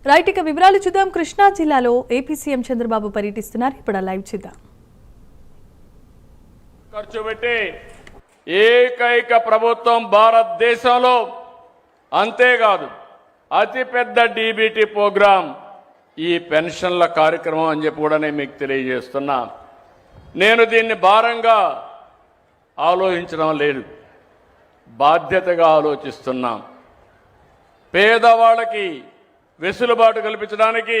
Right, ఇక వివరాలు చూద్దాం. కృష్ణా జిల్లాలో ఏపీ సీఎం చంద్రబాబు పర్యటిస్తున్నారు. ఇప్పుడు లైవ్ చూద్దాం. ఖర్చు పెట్టి ఏకైక ప్రభుత్వం భారతదేశంలో, అంతేకాదు అతిపెద్ద డీబీటీ ప్రోగ్రాం ఈ పెన్షన్ల కార్యక్రమం అని చెప్పి కూడా నేను మీకు తెలియజేస్తున్నా. నేను దీన్ని భారంగా ఆలోచించడం లేదు, బాధ్యతగా ఆలోచిస్తున్నాం. పేదవాళ్ళకి వెసులుబాటు కల్పించడానికి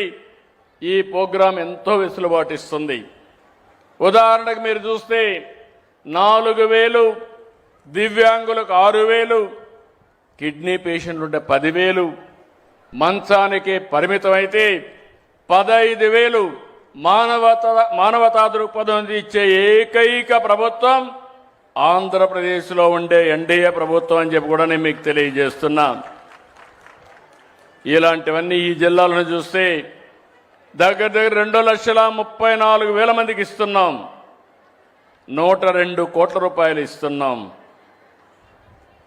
ఈ ప్రోగ్రాం ఎంతో వెసులుబాటు ఇస్తుంది. ఉదాహరణకు మీరు చూస్తే 4,000, దివ్యాంగులకు 6,000, కిడ్నీ పేషెంట్లు ఉంటే 10,000, మంచానికి పరిమితమైతే 15,000 మానవతా దృక్పథం ఇచ్చే ఏకైక ప్రభుత్వం ఆంధ్రప్రదేశ్లో ఉండే ఎన్డీఏ ప్రభుత్వం అని చెప్పి కూడా నేను మీకు తెలియజేస్తున్నా. ఇలాంటివన్నీ ఈ జిల్లాలను చూస్తే దగ్గర 2,34,000 మందికి ఇస్తున్నాం. 102 కోట్ల రూపాయలు ఇస్తున్నాం.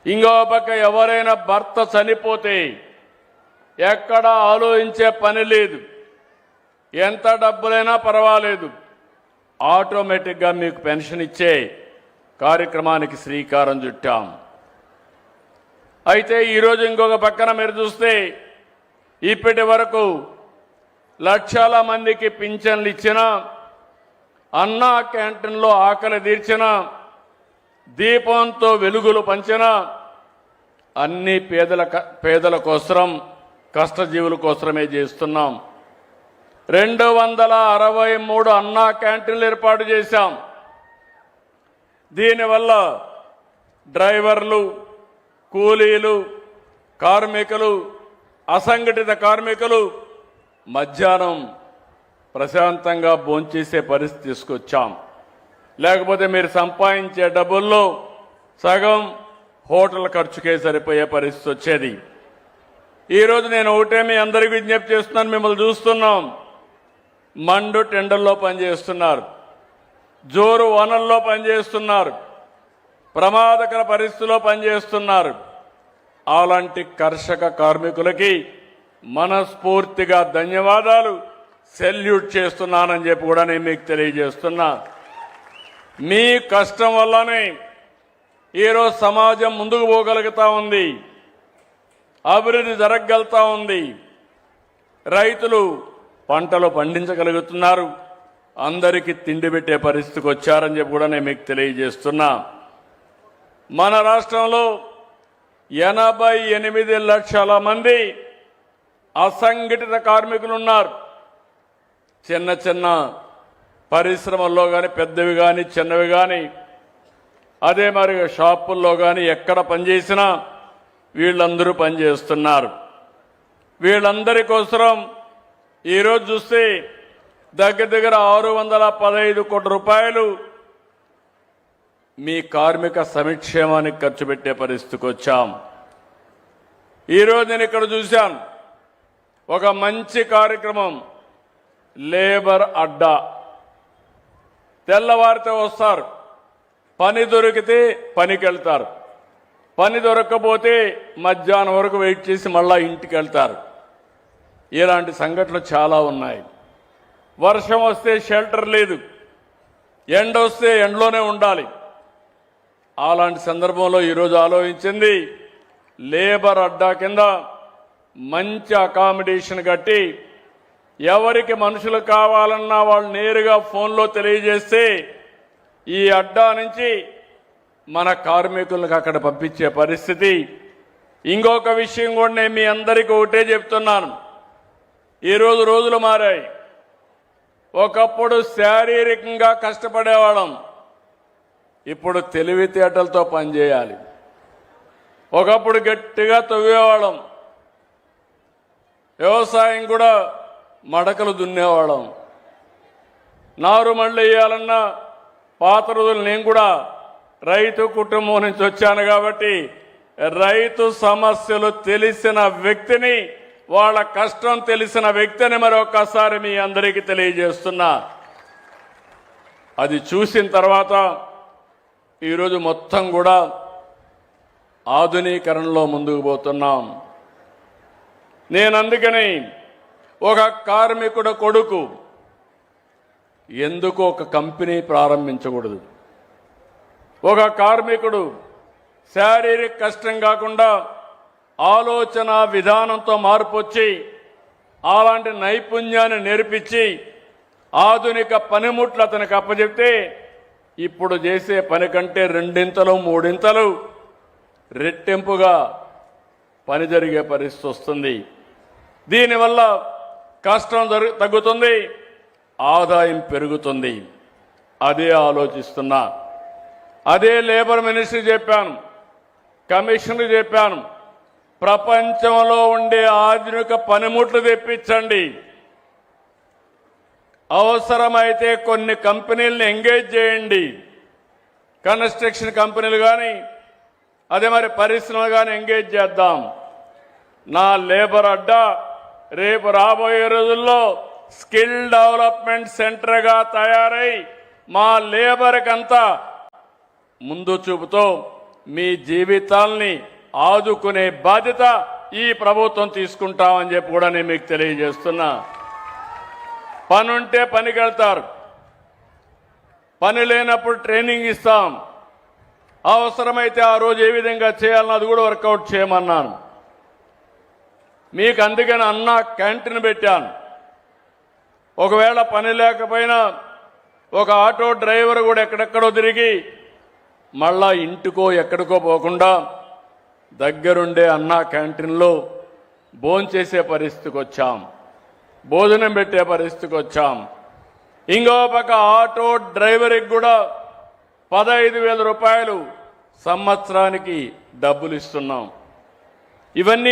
ఇంకో పక్క ఎవరైనా భర్త చనిపోతే ఎక్కడ ఆలోచించే పని లేదు, ఎంత డబ్బులైనా పర్వాలేదు, ఆటోమేటిక్గా మీకు పెన్షన్ ఇచ్చే కార్యక్రమానికి శ్రీకారం చుట్టాం. అయితే ఈరోజు ఇంకొక పక్కన మీరు చూస్తే ఇప్పటి వరకు లక్షల మందికి పింఛన్లు ఇచ్చిన, అన్నా క్యాంటీన్లో ఆకలి తీర్చిన, దీపంతో వెలుగులు పంచిన, అన్ని పేదల కోసం, కష్టజీవుల కోసమే చేస్తున్నాం. 263 అన్నా క్యాంటీన్లు ఏర్పాటు చేశాం. దీనివల్ల డ్రైవర్లు, కూలీలు, కార్మికులు, అసంఘటిత కార్మికులు మధ్యాహ్నం ప్రశాంతంగా భోంచేసే పరిస్థితి తీసుకొచ్చాం. లేకపోతే మీరు సంపాదించే డబ్బుల్లో సగం హోటల్ ఖర్చుకే సరిపోయే పరిస్థితి వచ్చేది. ఈరోజు నేను ఒకటే మీ అందరికీ విజ్ఞప్తి చేస్తున్నాను. మిమ్మల్ని చూస్తున్నాం, మండు టెండర్లో పనిచేస్తున్నారు, జోరు వనల్లో పనిచేస్తున్నారు, ప్రమాదకర పరిస్థితుల్లో పనిచేస్తున్నారు. అలాంటి కర్షక కార్మికులకి మనస్ఫూర్తిగా ధన్యవాదాలు, సెల్యూట్ చేస్తున్నానని చెప్పి కూడా నేను మీకు తెలియజేస్తున్నా. మీ కష్టం వల్లనే ఈరోజు సమాజం ముందుకు పోగలుగుతా ఉంది, అభివృద్ధి జరగగలుగుతా ఉంది, రైతులు పంటలు పండించగలుగుతున్నారు, అందరికీ తిండి పెట్టే పరిస్థితికి వచ్చారని చెప్పి కూడా నేను మీకు తెలియజేస్తున్నా. మన రాష్ట్రంలో 88 లక్షల మంది అసంఘటిత కార్మికులు ఉన్నారు. చిన్న చిన్న పరిశ్రమల్లో కానీ, పెద్దవి కానీ, చిన్నవి కానీ, అదే మరి షాపుల్లో కానీ ఎక్కడ పనిచేసినా వీళ్ళందరూ పనిచేస్తున్నారు. వీళ్ళందరి కోసం ఈరోజు చూస్తే దగ్గర 615 కోట్ల రూపాయలు మీ కార్మిక సంక్షేమానికి ఖర్చు పెట్టే పరిస్థితికి వచ్చాం. ఈరోజు నేను ఇక్కడ చూశాను ఒక మంచి కార్యక్రమం, లేబర్ అడ్డా. తెల్లవారితే వస్తారు, పని దొరికితే పనికి వెళ్తారు, పని దొరకకపోతే మధ్యాహ్నం వరకు వెయిట్ చేసి మళ్ళా ఇంటికి వెళ్తారు. ఇలాంటి సంఘటనలు చాలా ఉన్నాయి. వర్షం వస్తే షెల్టర్ లేదు, ఎండ వస్తే ఎండలోనే ఉండాలి. అలాంటి సందర్భంలో ఈరోజు ఆలోచించింది లేబర్ అడ్డా కింద మంచి అకామిడేషన్ కట్టి, ఎవరికి మనుషులు కావాలన్నా వాళ్ళు నేరుగా ఫోన్లో తెలియజేస్తే ఈ అడ్డా నుంచి మన కార్మికులకు అక్కడ పంపించే పరిస్థితి. ఇంకొక విషయం కూడా నేను మీ అందరికీ ఒకటే చెప్తున్నాను, ఈరోజు రోజులు మారాయి. ఒకప్పుడు శారీరకంగా కష్టపడేవాళ్ళం, ఇప్పుడు తెలివితేటలతో పనిచేయాలి. ఒకప్పుడు గట్టిగా తవ్వేవాళ్ళం, వ్యవసాయం కూడా మడకలు దున్నేవాళ్ళం. నారు మళ్ళీ వేయాలన్నా పాత రోజులు, నేను కూడా రైతు కుటుంబం నుంచి వచ్చాను కాబట్టి రైతు సమస్యలు తెలిసిన వ్యక్తిని, వాళ్ళ కష్టం తెలిసిన వ్యక్తిని మరొకసారి మీ అందరికీ తెలియజేస్తున్నా. అది చూసిన తర్వాత ఈరోజు మొత్తం కూడా ఆధునీకరణలో ముందుకు పోతున్నాం. నేను అందుకని ఒక కార్మికుడు కొడుకు ఎందుకు ఒక కంపెనీ ప్రారంభించకూడదు? ఒక కార్మికుడు శారీరక కష్టం కాకుండా ఆలోచన విధానంతో మార్పు వచ్చి అలాంటి నైపుణ్యాన్ని నేర్పించి ఆధునిక పనిముట్లు అతనికి అప్పచెప్తే ఇప్పుడు చేసే పని కంటే రెండింతలు మూడింతలు రెట్టింపుగా పని జరిగే పరిస్థితి వస్తుంది. దీనివల్ల కష్టం తగ్గుతుంది, ఆదాయం పెరుగుతుంది. అదే ఆలోచిస్తున్నా. అదే లేబర్ మినిస్ట్రీ చెప్పాను, కమిషనర్ చెప్పాను, ప్రపంచంలో ఉండే ఆధునిక పనిముట్లు తెప్పించండి. అవసరమైతే కొన్ని కంపెనీలను ఎంగేజ్ చేయండి. కన్స్ట్రక్షన్ కంపెనీలు కానీ అదే మరి పరిశ్రమలు కానీ ఎంగేజ్ చేద్దాం. నా లేబర్ అడ్డా రేపు రాబోయే రోజుల్లో స్కిల్ డెవలప్మెంట్ సెంటర్గా తయారై మా లేబర్కంతా ముందు చూపుతో మీ జీవితాల్ని ఆదుకునే బాధ్యత ఈ ప్రభుత్వం తీసుకుంటామని చెప్పి కూడా నేను మీకు తెలియజేస్తున్నా. పనుంటే పనికి వెళ్తారు, పని లేనప్పుడు ట్రైనింగ్ ఇస్తాం. అవసరమైతే ఆ రోజు ఏ విధంగా చేయాలన్నది అది కూడా వర్కౌట్ చేయమన్నాను. మీకు అందుకని అన్నా క్యాంటీన్ పెట్టాను. ఒకవేళ పని లేకపోయినా ఒక ఆటో డ్రైవర్ కూడా ఎక్కడెక్కడో తిరిగి మళ్ళా ఇంటికో ఎక్కడికో పోకుండా దగ్గరుండే అన్నా క్యాంటీన్లో భోంచేసే పరిస్థితికి వచ్చాం, భోజనం పెట్టే పరిస్థితికి వచ్చాం. ఇంకో పక్క ఆటో డ్రైవర్కి కూడా 15,000 రూపాయలు సంవత్సరానికి డబ్బులు ఇస్తున్నాం. ఇవన్నీ